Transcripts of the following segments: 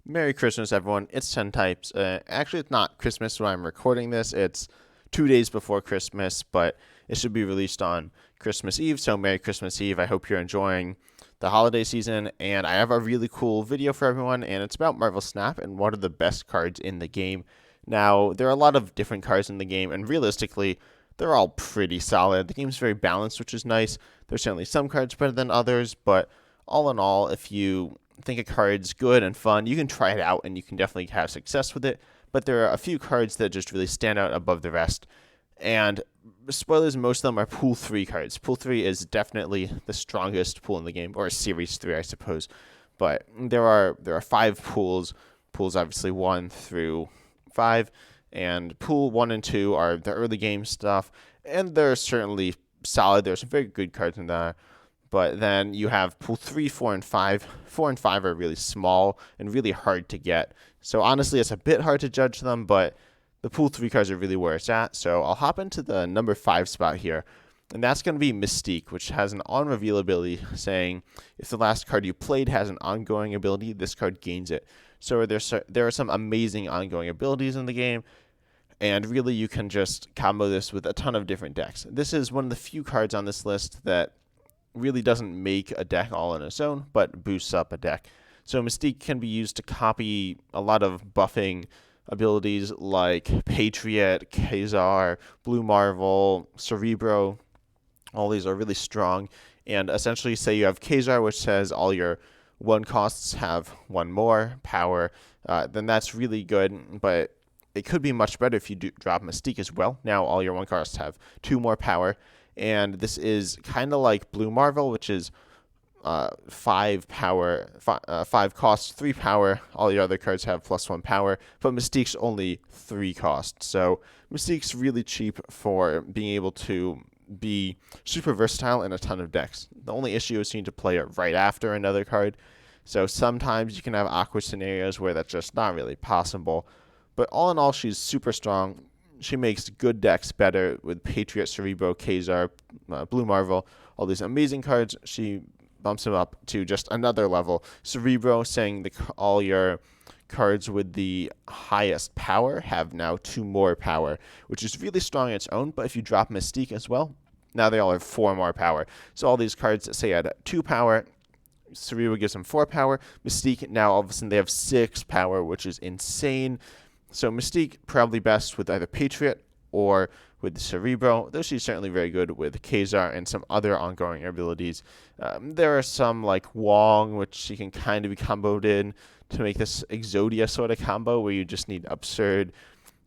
Merry Christmas, everyone. It's 10 types. Actually, it's not Christmas when I'm recording this. It's 2 days before Christmas, but it should be released on Christmas Eve. So, Merry Christmas Eve. I hope you're enjoying the holiday season. And I have a really cool video for everyone, and it's about Marvel Snap and what are the best cards in the game. Now, there are a lot of different cards in the game, and realistically, they're all pretty solid. The game's very balanced, which is nice. There's certainly some cards better than others, but all in all, if you think a card's good and fun, you can try it out and you can definitely have success with it. But there are a few cards that just really stand out above the rest. And spoilers, most of them are Pool 3 cards. Pool 3 is definitely the strongest pool in the game, or Series 3, I suppose. But there are 5 pools. Pools obviously 1 through 5. And Pool 1 and 2 are the early game stuff. And they're certainly solid. There's some very good cards in there. But then you have Pool 3, 4, and 5. 4 and 5 are really small and really hard to get. So honestly, it's a bit hard to judge them, but the Pool 3 cards are really where it's at. So I'll hop into the number 5 spot here. And that's going to be Mystique, which has an on-reveal ability saying, if the last card you played has an ongoing ability, this card gains it. So there are some amazing ongoing abilities in the game. And really, you can just combo this with a ton of different decks. This is one of the few cards on this list that really doesn't make a deck all on its own, but boosts up a deck. So Mystique can be used to copy a lot of buffing abilities like Patriot, Kazar, Blue Marvel, Cerebro. All these are really strong. And essentially, say you have Kazar, which says all your 1 costs have 1 more power, then that's really good, but it could be much better if you do drop Mystique as well. Now all your 1 costs have 2 more power. And this is kind of like Blue Marvel, which is 5 power, 5 costs, 3 power. All the other cards have +1 power, but Mystique's only 3 costs. So Mystique's really cheap for being able to be super versatile in a ton of decks. The only issue is you need to play it right after another card. So sometimes you can have awkward scenarios where that's just not really possible. But all in all, she's super strong. She makes good decks better with Patriot, Cerebro, Kazar, Blue Marvel, all these amazing cards. She bumps them up to just another level. Cerebro saying all your cards with the highest power have now 2 more power, which is really strong on its own. But if you drop Mystique as well, now they all have 4 more power. So all these cards that say had 2 power, Cerebro gives them 4 power. Mystique, now all of a sudden they have 6 power, which is insane. So Mystique probably best with either Patriot or with the Cerebro, though she's certainly very good with Kazar and some other ongoing abilities. There are some like Wong, which she can kind of be comboed in to make this Exodia sort of combo where you just need absurd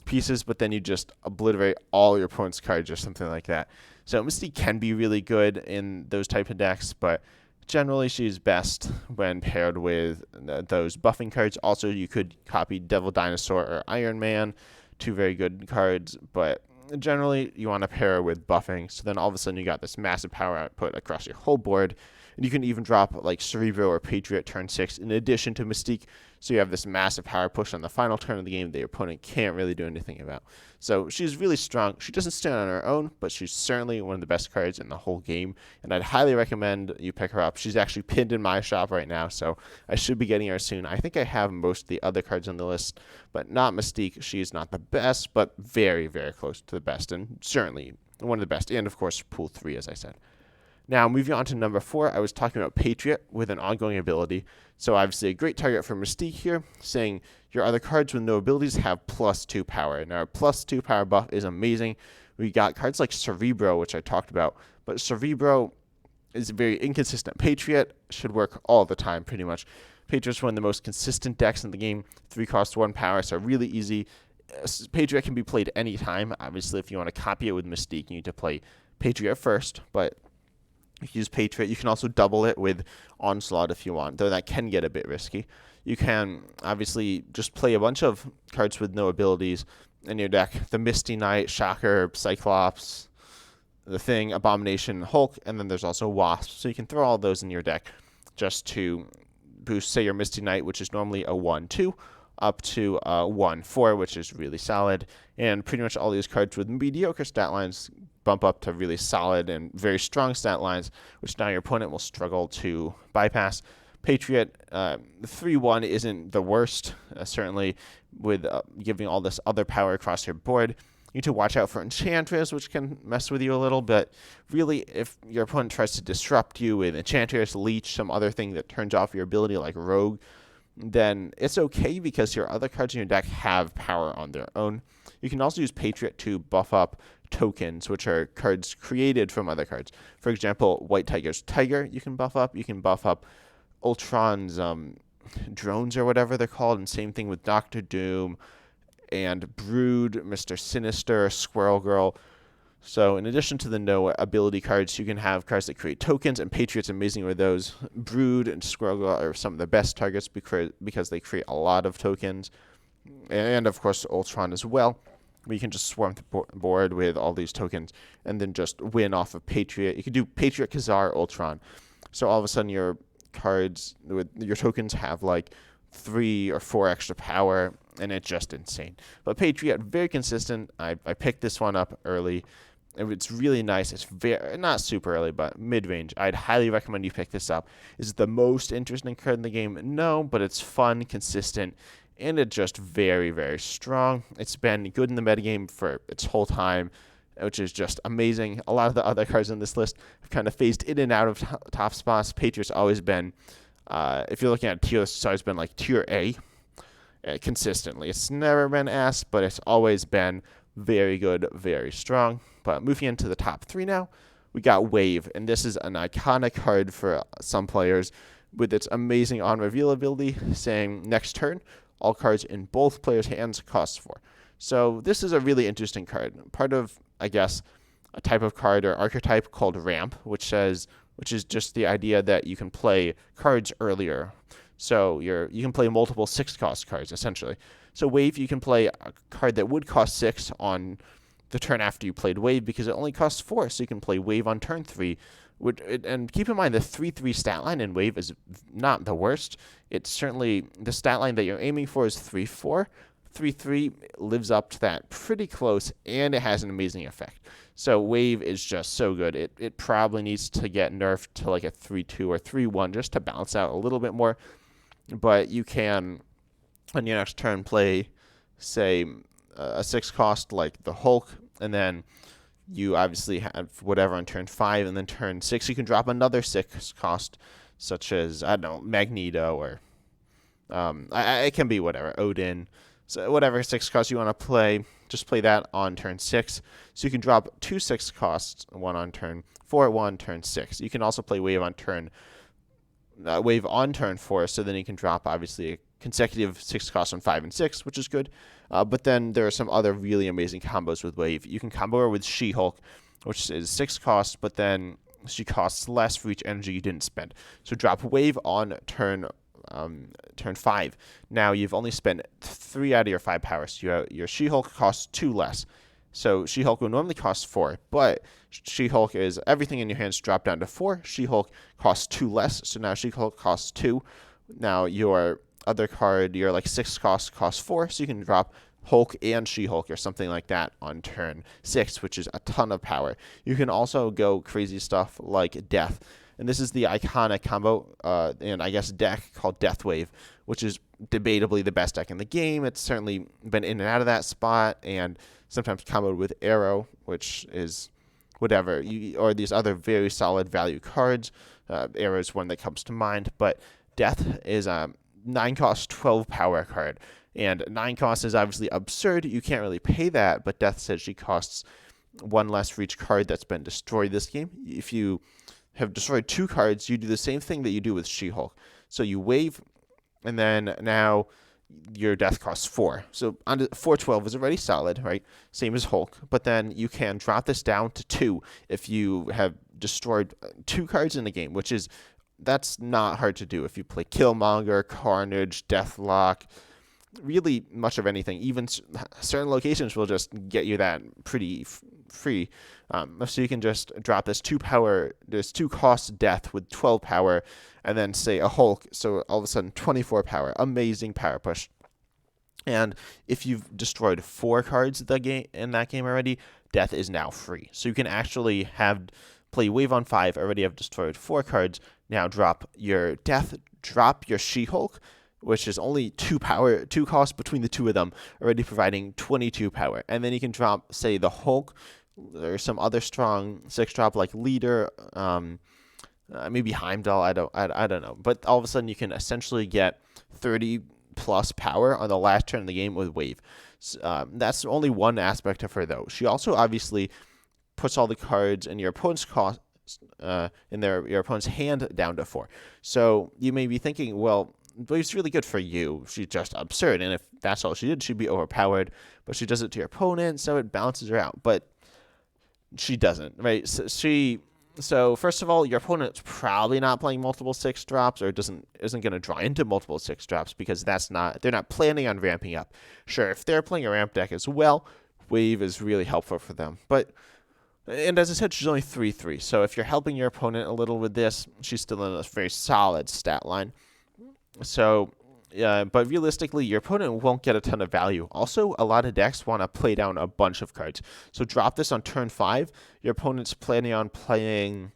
pieces, but then you just obliterate all your opponent's cards or something like that. So Mystique can be really good in those type of decks, but generally, she's best when paired with those buffing cards. Also, you could copy Devil Dinosaur or Iron Man, 2 very good cards, but generally, you want to pair her with buffing. So then all of a sudden, you got this massive power output across your whole board. And you can even drop like Cerebro or Patriot turn 6 in addition to Mystique. So you have this massive power push on the final turn of the game that your opponent can't really do anything about. So she's really strong. She doesn't stand on her own, but she's certainly one of the best cards in the whole game. And I'd highly recommend you pick her up. She's actually pinned in my shop right now, so I should be getting her soon. I think I have most of the other cards on the list, but not Mystique. She is not the best, but very, very close to the best, and certainly one of the best. And of course, Pool 3, as I said. Now, moving on to number 4, I was talking about Patriot with an ongoing ability. So obviously a great target for Mystique here, saying your other cards with no abilities have +2 power. Now, +2 power buff is amazing. We got cards like Cerebro, which I talked about, but Cerebro is a very inconsistent. Patriot should work all the time, pretty much. Patriot's one of the most consistent decks in the game. 3 cost 1 power, so really easy. Patriot can be played anytime. Obviously, if you want to copy it with Mystique, you need to play Patriot first, but if you use Patriot, you can also double it with Onslaught if you want, though that can get a bit risky. You can obviously just play a bunch of cards with no abilities in your deck. The Misty Knight, Shocker, Cyclops, the Thing, Abomination, Hulk, and then there's also Wasp. So you can throw all those in your deck just to boost, say, your Misty Knight, which is normally a 1-2, up to 1-4, which is really solid. And pretty much all these cards with mediocre stat lines bump up to really solid and very strong stat lines, which now your opponent will struggle to bypass. Patriot 3-1 isn't the worst, certainly with giving all this other power across your board. You need to watch out for Enchantress, which can mess with you a little, but really, if your opponent tries to disrupt you with Enchantress, Leech, some other thing that turns off your ability like Rogue, then it's okay because your other cards in your deck have power on their own. You can also use Patriot to buff up tokens, which are cards created from other cards. For example, White Tiger's Tiger you can buff up. You can buff up Ultron's drones or whatever they're called, and same thing with Doctor Doom and Brood, Mr. Sinister, Squirrel Girl. So in addition to the no ability cards, you can have cards that create tokens, and Patriot's amazing with those. Brood and Squirrel Girl are some of the best targets because they create a lot of tokens. And of course Ultron as well, where you can just swarm the board with all these tokens and then just win off of Patriot. You can do Patriot, Khazar, Ultron. So all of a sudden your cards with your tokens have like 3 or 4 extra power, and it's just insane. But Patriot, very consistent. I picked this one up early. It's really nice. It's very not super early, but mid-range. I'd highly recommend you pick this up. Is it the most interesting card in the game? No, but it's fun, consistent, and it's just very, very strong. It's been good in the metagame for its whole time, which is just amazing. A lot of the other cards on this list have kind of phased in and out of top spots. Patriot's always been, if you're looking at tier, it's always been like tier A consistently. It's never been S, but it's always been very good, very strong. But moving into the top 3 now, we got Wave, and this is an iconic card for some players with its amazing on-reveal ability, saying next turn, all cards in both players' hands cost 4. So this is a really interesting card. Part of, I guess, a type of card or archetype called Ramp, which is just the idea that you can play cards earlier. So you can play multiple 6-cost cards, essentially. So Wave, you can play a card that would cost 6 on the turn after you played Wave because it only costs 4, so you can play Wave on turn 3. And keep in mind, the 3/3 stat line in Wave is not the worst. It's certainly, the stat line that you're aiming for is 3/4. 3/3 lives up to that pretty close, and it has an amazing effect. So Wave is just so good. It probably needs to get nerfed to like a 3/2 or 3/1 just to balance out a little bit more. But you can, on your next turn, play, say, a 6-cost like the Hulk, and then you obviously have whatever on turn 5, and then turn 6 you can drop another 6-cost, such as, I don't know, Magneto, or it can be whatever, Odin. So whatever 6 costs you want to play, just play that on turn 6. So you can drop 2 6-costs, one on turn 4, one on turn 6. You can also play Wave on turn 4, so then you can drop, obviously, a consecutive 6 costs on 5 and 6, which is good. But then there are some other really amazing combos with Wave. You can combo her with She-Hulk, which is 6 costs, but then she costs less for each energy you didn't spend. So drop Wave on turn 5. Now you've only spent 3 out of your 5 powers. Your She-Hulk costs 2 less. So She-Hulk will normally cost 4, but She-Hulk is everything in your hands dropped down to 4. She-Hulk costs 2 less, so now She-Hulk costs 2. Now your other card, your like 6 costs 4, so you can drop Hulk and She-Hulk or something like that on turn 6, which is a ton of power. You can also go crazy stuff like Death, and this is the iconic combo and I guess deck called Death Wave, which is debatably the best deck in the game. It's certainly been in and out of that spot, and sometimes comboed with Arrow, which is whatever, or these other very solid value cards. Arrow is one that comes to mind, but Death is a 9-cost, 12-power card. And 9 costs is obviously absurd. You can't really pay that, but Death says she costs 1 less for each card that's been destroyed this game. If you have destroyed 2 cards, you do the same thing that you do with She-Hulk. So you Wave, and then now your Death costs 4. So 4/12 is already solid, right? Same as Hulk. But then you can drop this down to 2 if you have destroyed 2 cards in the game, that's not hard to do if you play Killmonger, Carnage, Deathlock, really much of anything. Even certain locations will just get you that pretty free. So you can just drop this 2-cost Death with 12 power, and then say a Hulk, so all of a sudden 24 power. Amazing power push. And if you've destroyed 4 cards in that game already, Death is now free. So you can actually play Wave on 5, already have destroyed 4 cards, Now drop your She-Hulk, which is only 2 costs between the two of them, already providing 22 power. And then you can drop, say, the Hulk or some other strong 6-drop like Leader, maybe Heimdall. I don't know. But all of a sudden, you can essentially get 30 plus power on the last turn of the game with Wave. That's only one aspect of her, though. She also obviously puts all the cards in your opponent's cost your opponent's hand down to 4. So you may be thinking, well, Wave's really good for you. She's just absurd, and if that's all she did, she'd be overpowered. But she does it to your opponent, so it balances her out. But she doesn't, right? So first of all, your opponent's probably not playing multiple 6-drops, or isn't going to draw into multiple 6-drops because they're not planning on ramping up. Sure, if they're playing a ramp deck as well, Wave is really helpful for them. And as I said, she's only 3/3. So if you're helping your opponent a little with this, she's still in a very solid stat line. So, but realistically, your opponent won't get a ton of value. Also, a lot of decks want to play down a bunch of cards. So drop this on turn 5. Your opponent's planning on playing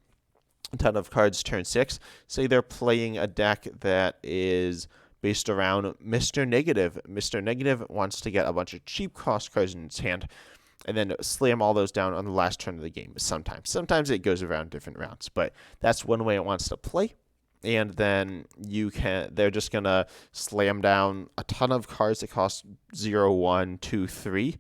a ton of cards turn 6. Say they're playing a deck that is based around Mr. Negative. Mr. Negative wants to get a bunch of cheap cost cards in his hand and then slam all those down on the last turn of the game. Sometimes it goes around different rounds, but that's one way it wants to play. And then they're just gonna slam down a ton of cards that cost 0, 1, 2, 3,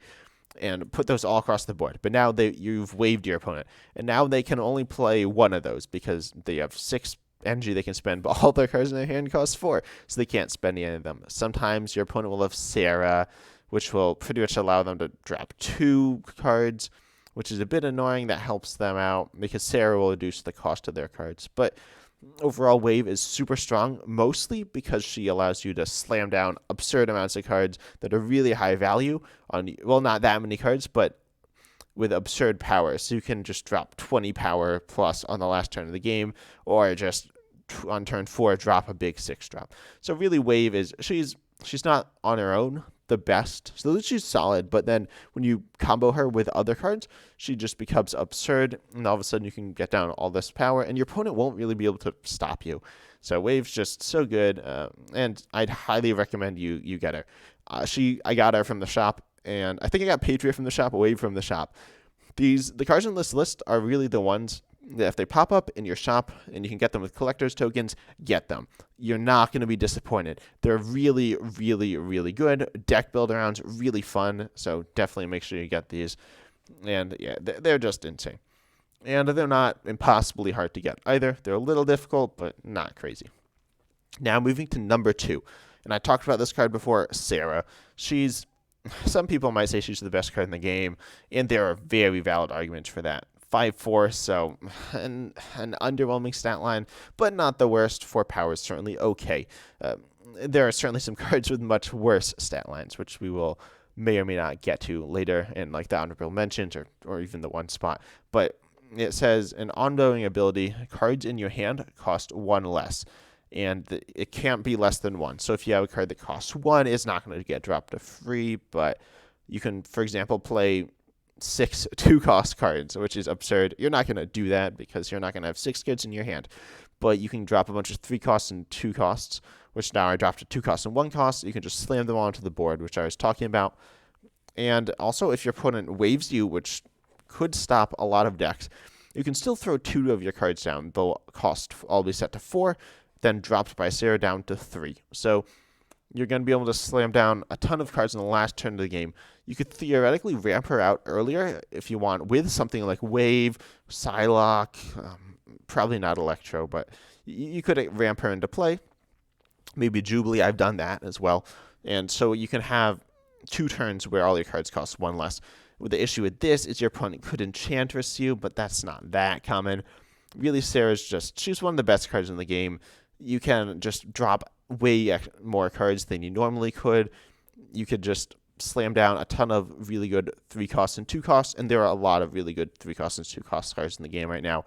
and put those all across the board. But now you've waved your opponent, and now they can only play one of those because they have 6 energy they can spend, but all their cards in their hand cost 4, so they can't spend any of them. Sometimes your opponent will have Sera, which will pretty much allow them to drop 2 cards, which is a bit annoying. That helps them out because Sera will reduce the cost of their cards. But overall, Wave is super strong, mostly because she allows you to slam down absurd amounts of cards that are really high value on, well, not that many cards, but with absurd power. So you can just drop 20 power plus on the last turn of the game, or just on turn 4 drop a big 6-drop. So really, Wave she's not on her own the best. So she's solid, but then when you combo her with other cards, she just becomes absurd, and all of a sudden you can get down all this power, and your opponent won't really be able to stop you. So Wave's just so good, and I'd highly recommend you get her. I got her from the shop, and I think I got Patriot from the shop, Wave from the shop. The cards in this list are really the ones that if they pop up in your shop and you can get them with collector's tokens, get them. You're not going to be disappointed. They're really, really, really good. Deck build arounds, really fun. So definitely make sure you get these. And yeah, they're just insane. And they're not impossibly hard to get either. They're a little difficult, but not crazy. Now moving to number 2. And I talked about this card before, Sera. Some people might say she's the best card in the game, and there are very valid arguments for that. 5/4, so an underwhelming stat line, but not the worst. 4 power is certainly okay. There are certainly some cards with much worse stat lines, which we may or may not get to later in like the honorable mentions or even the one spot. But it says an ongoing ability, cards in your hand cost 1 less. And it can't be less than 1. So if you have a card that costs 1, it's not going to get dropped to free, but you can, for example, play 6 2-cost cards, which is absurd. You're not going to do that because you're not going to have 6 cards in your hand. But you can drop a bunch of 3 costs and 2 costs, which now are dropped to 2 costs and 1 cost. You can just slam them onto the board, which I was talking about. And also, if your opponent waves you, which could stop a lot of decks, you can still throw 2 of your cards down. They'll cost all be set to 4, then dropped by Sera down to 3. So you're going to be able to slam down a ton of cards in the last turn of the game. You could theoretically ramp her out earlier if you want with something like Wave, Psylocke, probably not Electro, but you could ramp her into play. Maybe Jubilee, I've done that as well. And so you can have 2 turns where all your cards cost 1 less. The issue with this is your opponent could Enchantress you, but that's not that common. Really, she's one of the best cards in the game. You can just drop way more cards than you normally could. You could just slam down a ton of really good 3 costs and 2 costs, and there are a lot of really good 3 costs and 2 cost cards in the game right now.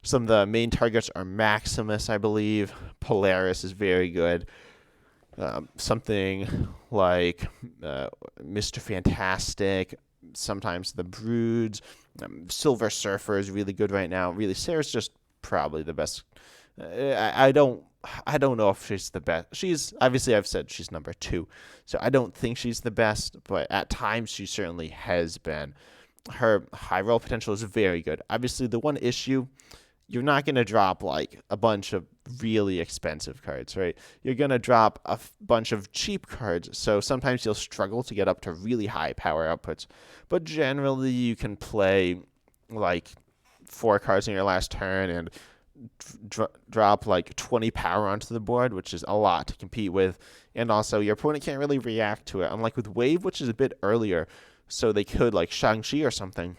Some of the main targets are Maximus, I believe. Polaris is very good. Something like Mr. Fantastic, sometimes the Broods. Silver Surfer is really good right now. Really, Sera's just probably the best I don't know if she's the best. She's obviously, I've said she's number 2, so I don't think she's the best, but at times she certainly has been. Her high roll potential is very good. Obviously, the one issue, you're not going to drop like a bunch of really expensive cards, right? You're going to drop a bunch of cheap cards, so sometimes you'll struggle to get up to really high power outputs. But generally, you can play like 4 cards in your last turn and drop like 20 power onto the board, which is a lot to compete with. And also, your opponent can't really react to it. Unlike with Wave, which is a bit earlier, so they could like Shang-Chi or something.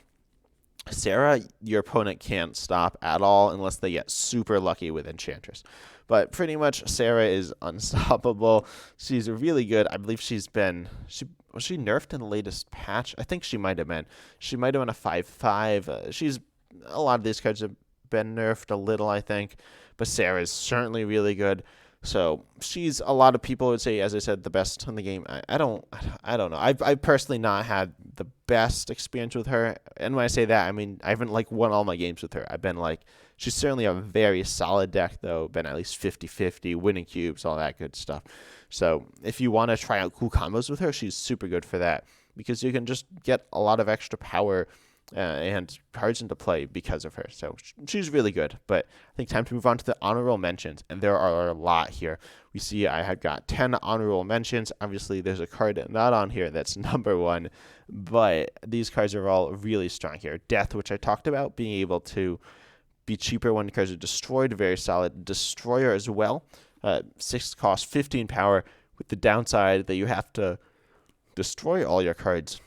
Sera, your opponent can't stop at all unless they get super lucky with Enchantress. But pretty much Sera is unstoppable. She's really good. I believe was she nerfed in the latest patch? I think she might have been. She might have been a 5/5. She's a lot of these cards have been nerfed a little, I think, but Sera is certainly really good. So she's, a lot of people would say, as I said, the best in the game. I don't know. I've personally not had the best experience with her, and when I say that, I mean I haven't like won all my games with her. I've been like, she's certainly a very solid deck though. Been at least 50-50, winning cubes, all that good stuff. So if you want to try out cool combos with her, she's super good for that because you can just get a lot of extra power and cards into play because of her. So she's really good. But I think time to move on to the honorable mentions, and there are a lot here. We see I have got 10 honorable mentions. Obviously, there's a card not on here that's number 1, but these cards are all really strong here. Death, which I talked about, being able to be cheaper when cards are destroyed, very solid. Destroyer as well, 6 cost, 15 power, with the downside that you have to destroy all your cards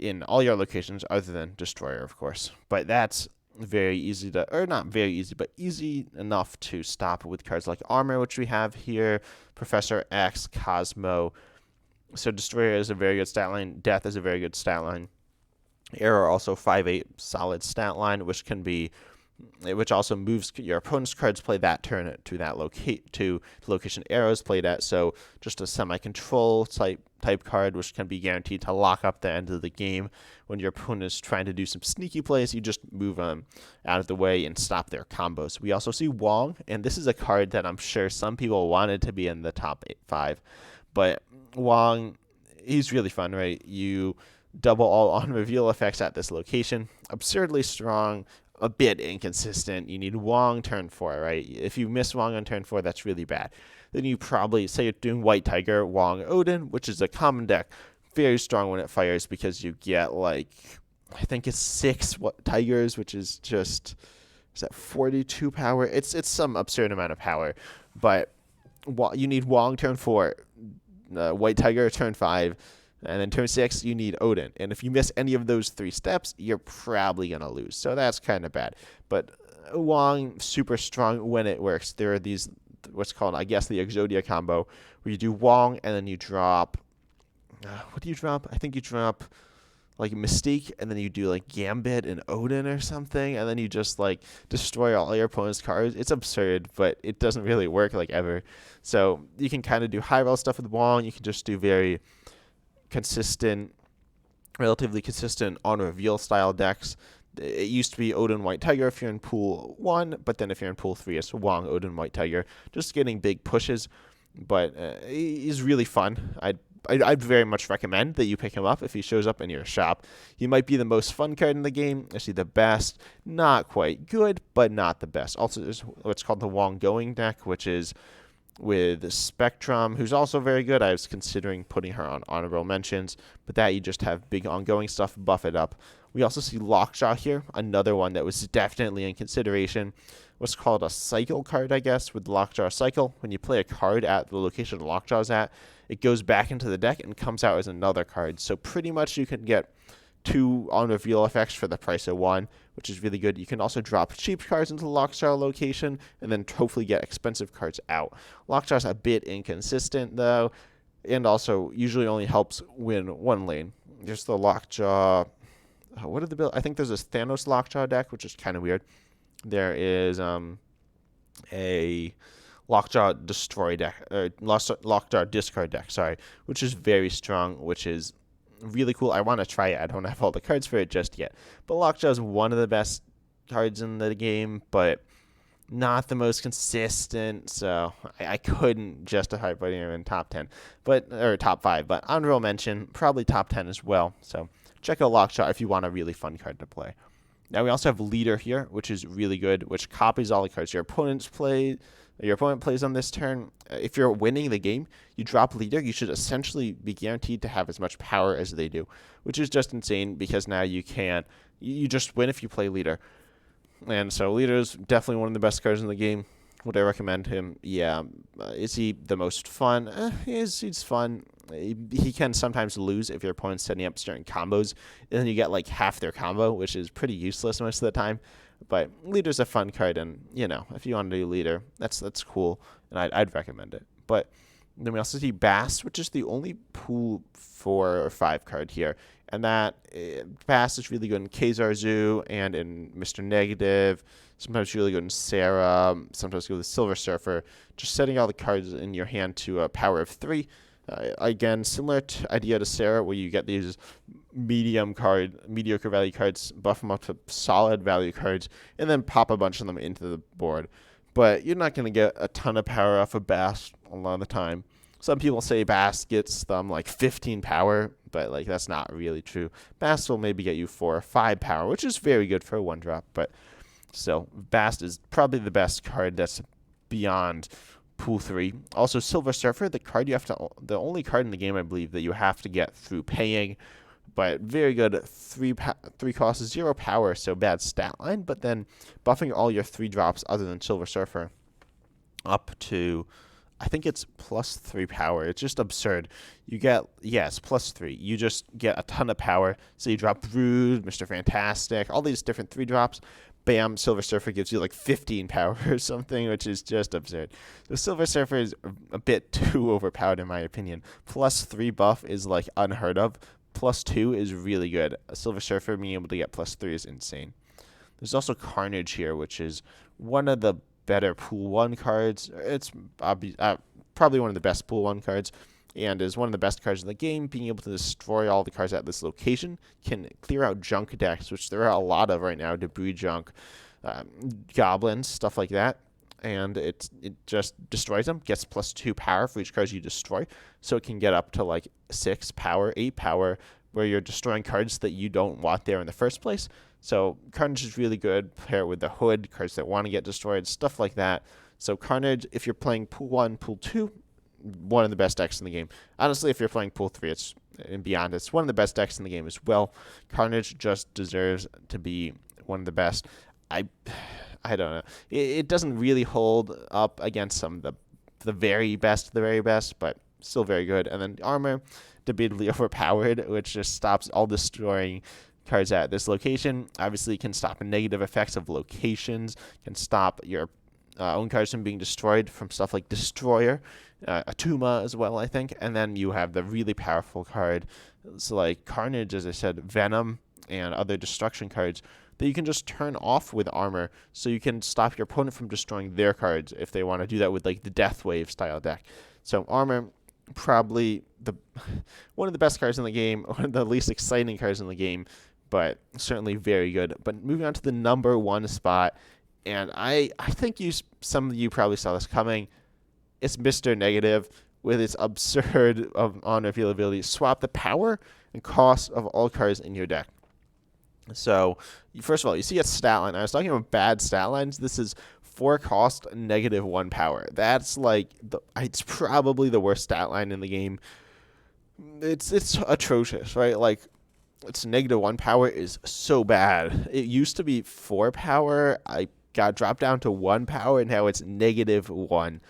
in all your locations other than Destroyer, of course. But that's very easy to, or not very easy, but easy enough to stop with cards like Armor, which we have here, Professor X, Cosmo. So Destroyer is a very good stat line. Death is a very good stat line. Error also 5/8 solid stat line, which also moves your opponent's cards play that turn to that location arrows played at. So just a semi-control type card, which can be guaranteed to lock up the end of the game. When your opponent is trying to do some sneaky plays, you just move them out of the way and stop their combos. We also see Wong, and this is a card that I'm sure some people wanted to be in the top 5. But Wong, he's really fun, right? You double all on reveal effects at this location. Absurdly strong, a bit inconsistent. You need Wong turn 4, right? If you miss Wong on turn 4, that's really bad. Then you probably, say you're doing White Tiger, Wong, Odin, which is a common deck. Very strong when it fires because you get like, I think it's 6 Tigers, which is just, is that 42 power? It's some absurd amount of power. But you need Wong turn 4, White Tiger turn 5, and then turn 6, you need Odin. And if you miss any of those 3 steps, you're probably going to lose. So that's kind of bad. But Wong, super strong when it works. There are these, what's called, I guess, the Exodia combo, where you do Wong and then you drop, what do you drop? I think you drop like Mystique, and then you do like Gambit and Odin or something, and then you just like destroy all your opponent's cards. It's absurd, but it doesn't really work like ever. So you can kind of do high roll stuff with Wong. You can just do very relatively consistent on reveal style decks. It used to be Odin White Tiger if you're in pool 1, but then if you're in pool 3, it's Wong, Odin, White Tiger, just getting big pushes. But he's really fun. I'd very much recommend that you pick him up if he shows up in your shop. He might be the most fun card in the game. Is he the best? Not quite good, but not the best. Also, there's what's called the Wong Going deck, which is with Spectrum, who's also very good. I was considering putting her on honorable mentions, but that you just have big ongoing stuff, buff it up. We also see Lockjaw here, another one that was definitely in consideration. What's called a cycle card, I guess, with Lockjaw Cycle. When you play a card at the location Lockjaw's at, it goes back into the deck and comes out as another card. So pretty much you can get 2 on reveal effects for the price of 1, which is really good. You can also drop cheap cards into the Lockjaw location and then hopefully get expensive cards out. Lockjaw's a bit inconsistent though, and also usually only helps win 1 lane. There's the Lockjaw. What are the build? I think there's this Thanos Lockjaw deck, which is kind of weird. There is a Lockjaw Destroy deck, or Lockjaw Discard deck, sorry, which is very strong, which is really cool. I want to try it. I don't have all the cards for it just yet. But Lockjaw is one of the best cards in the game, but not the most consistent, so I couldn't justify putting him in top 10, or top 5. But honorable mention, probably top 10 as well. So check out Lockshot if you want a really fun card to play. Now we also have Leader here, which is really good, which copies all the cards your opponent plays on this turn. If you're winning the game, you drop Leader, you should essentially be guaranteed to have as much power as they do, which is just insane because now you just win if you play Leader. And so Leader is definitely one of the best cards in the game. Would I recommend him? Yeah. Is he the most fun? He's fun. He can sometimes lose if your opponent's setting up certain combos, and then you get like half their combo, which is pretty useless most of the time. But Leader's a fun card, and if you want to do Leader, that's cool, and I'd recommend it. But then we also see Bast, which is the only pool 4 or 5 card here. And that Bast is really good in Khazar Zoo and in Mr. Negative. Sometimes really good in Sera. Sometimes good with Silver Surfer. Just setting all the cards in your hand to a power of 3. Again, similar idea to Sera, where you get these mediocre value cards, buff them up to solid value cards, and then pop a bunch of them into the board. But you're not going to get a ton of power off of Bast a lot of the time. Some people say Bast gets them like 15 power, but like that's not really true. Bast will maybe get you 4 or 5 power, which is very good for a 1-drop. But still, Bast is probably the best card that's beyond Pool 3. Also, Silver Surfer, the only card in the game I believe that you have to get through paying. But very good, 3 costs, 0 power, so bad stat line. But then buffing all your 3 drops other than Silver Surfer up to, I think it's plus 3 power. It's just absurd. You get, yes, plus 3. You just get a ton of power. So you drop Brood, Mr. Fantastic, all these different 3 drops. Bam, Silver Surfer gives you like 15 power or something, which is just absurd. The Silver Surfer is a bit too overpowered in my opinion. Plus 3 buff is like unheard of. Plus 2 is really good. A Silver Surfer being able to get plus 3 is insane. There's also Carnage here, which is one of the better Pool 1 cards. It's probably one of the best Pool 1 cards, and is one of the best cards in the game. Being able to destroy all the cards at this location can clear out junk decks, which there are a lot of right now, debris junk, goblins, stuff like that. And it just destroys them, gets plus 2 power for each card you destroy, so it can get up to like 6 power, 8 power, where you're destroying cards that you don't want there in the first place. So Carnage is really good. Pair it with the Hood, cards that want to get destroyed, stuff like that. So Carnage, if you're playing Pool 1, Pool 2, one of the best decks in the game. Honestly, if you're playing Pool 3 and beyond, it's one of the best decks in the game as well. Carnage just deserves to be one of the best. I don't know. It doesn't really hold up against some of the very best, but still very good. And then Armor, debatably overpowered, which just stops all destroying cards at this location. Obviously, can stop negative effects of locations, can stop your own cards from being destroyed from stuff like Destroyer, Atuma as well, I think. And then you have the really powerful card, so like Carnage, as I said, Venom, and other destruction cards that you can just turn off with Armor, so you can stop your opponent from destroying their cards if they want to do that with like the Death Wave style deck. So Armor, probably one of the best cards in the game, one of the least exciting cards in the game, but certainly very good. But moving on to the number 1 spot, and I think some of you probably saw this coming. It's Mr. Negative with its absurd unavailability. Swap the power and cost of all cards in your deck. So, first of all, you see a stat line. I was talking about bad stat lines. This is 4 cost, -1 power. That's like, it's probably the worst stat line in the game. It's atrocious, right? Like, it's -1 power is so bad. It used to be 4 power. I got dropped down to 1 power, and now it's -1.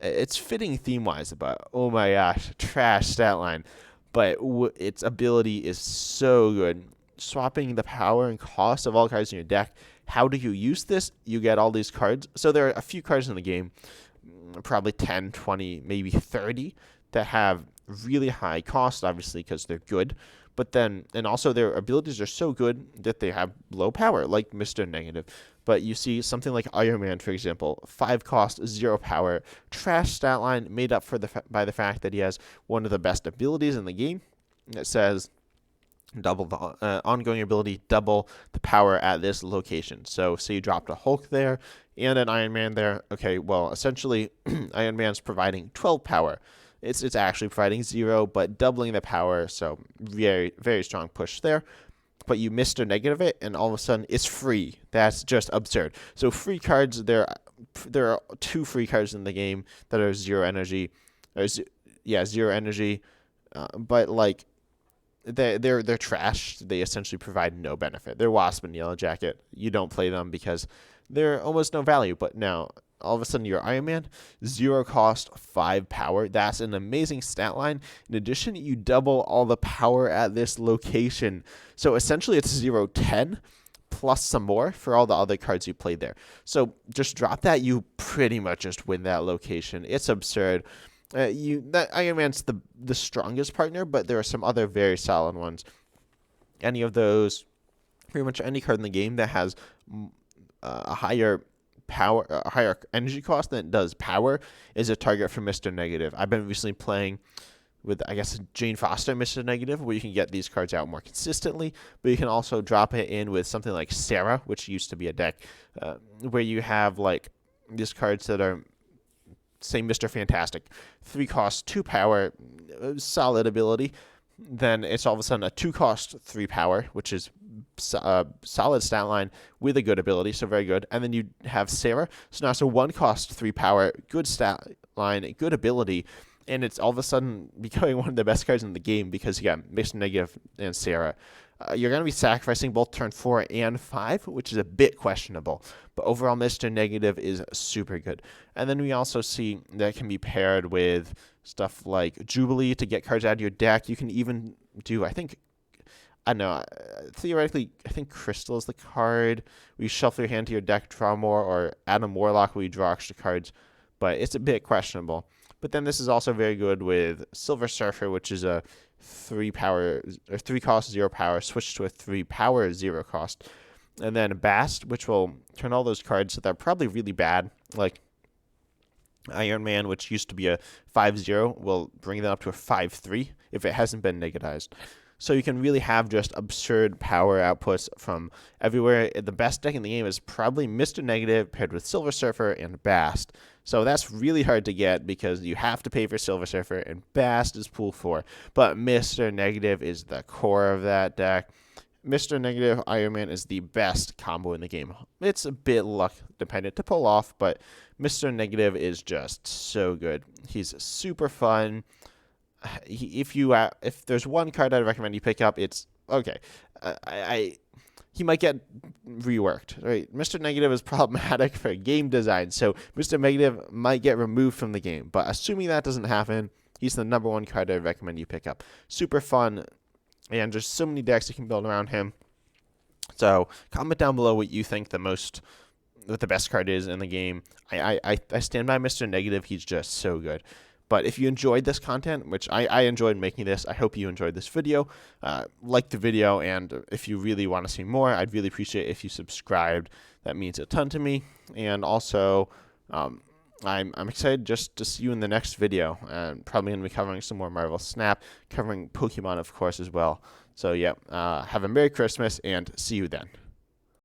It's fitting theme-wise, but oh my gosh, trash stat line. But its ability is so good. Swapping the power and cost of all cards in your deck. How do you use this? You get all these cards. So there are a few cards in the game, probably 10, 20, maybe 30, that have really high cost, obviously, because they're good. But then, and also their abilities are so good that they have low power, like Mr. Negative. But you see something like Iron Man, for example, 5 cost, 0 power, trash stat line made up by the fact that he has one of the best abilities in the game. It says double the ongoing ability, double the power at this location. So say you dropped a Hulk there, and an Iron Man there. Okay, well, essentially, Iron Man's providing 12 power. It's actually providing 0, but doubling the power, so very, very strong push there. But you Mr. Negative it, and all of a sudden, it's free. That's just absurd. So free cards, there are 2 free cards in the game that are 0 energy. Or 0 energy. But, like, they're trash. They essentially provide no benefit. They're Wasp and Yellow Jacket. You don't play them because they're almost no value. But now, all of a sudden, you're Iron Man, 0 cost, 5 power. That's an amazing stat line. In addition, you double all the power at this location. So essentially, it's 0-10 plus some more for all the other cards you played there. So just drop that. You pretty much just win that location. It's absurd. That Iron Man's the strongest partner, but there are some other very solid ones. Any of those, pretty much any card in the game that has a higher power, a higher energy cost than it does power, is a target for Mr. Negative. I've been recently playing with, I guess, Jane Foster Mr. Negative, where you can get these cards out more consistently, but you can also drop it in with something like Sera, which used to be a deck, where you have like these cards that are, say, Mr. Fantastic, 3 cost, 2 power, solid ability. Then it's all of a sudden a 2 cost, 3 power, which is solid stat line with a good ability, so very good. And then you have Sera, so now it's a 1 cost, 3 power, good stat line, good ability, and it's all of a sudden becoming one of the best cards in the game because you got Mr. Negative and Sera. You're going to be sacrificing both turn 4 and 5, which is a bit questionable. But overall, Mr. Negative is super good. And then we also see that it can be paired with stuff like Jubilee to get cards out of your deck. You can even do, I don't know, theoretically, I think Crystal is the card where you shuffle your hand to your deck, draw more, or Adam Warlock where you draw extra cards. But it's a bit questionable. But then this is also very good with Silver Surfer, which is a 3 cost, 0 power, switch to a 3 power, 0 cost. And then Bast, which will turn all those cards that are probably really bad, like Iron Man, which used to be a 5-0, will bring that up to a 5-3 if it hasn't been negatized. So you can really have just absurd power outputs from everywhere. The best deck in the game is probably Mr. Negative paired with Silver Surfer and Bast. So that's really hard to get because you have to pay for Silver Surfer, and Bast is pool 4. But Mr. Negative is the core of that deck. Mr. Negative Iron Man is the best combo in the game. It's a bit luck dependent to pull off, but Mr. Negative is just so good. He's super fun. If there's one card I'd recommend you pick up, it's okay. He might get reworked. Right, Mr. Negative is problematic for game design, so Mr. Negative might get removed from the game. But assuming that doesn't happen, he's the number 1 card I'd recommend you pick up. Super fun, and there's so many decks you can build around him. So comment down below what you think what the best card is in the game. I stand by Mr. Negative. He's just so good. But if you enjoyed this content, which I enjoyed making this, I hope you enjoyed this video. Like the video, and if you really want to see more, I'd really appreciate if you subscribed. That means a ton to me. And also, I'm excited just to see you in the next video. And probably going to be covering some more Marvel Snap, covering Pokemon, of course, as well. So, yeah, have a Merry Christmas, and see you then.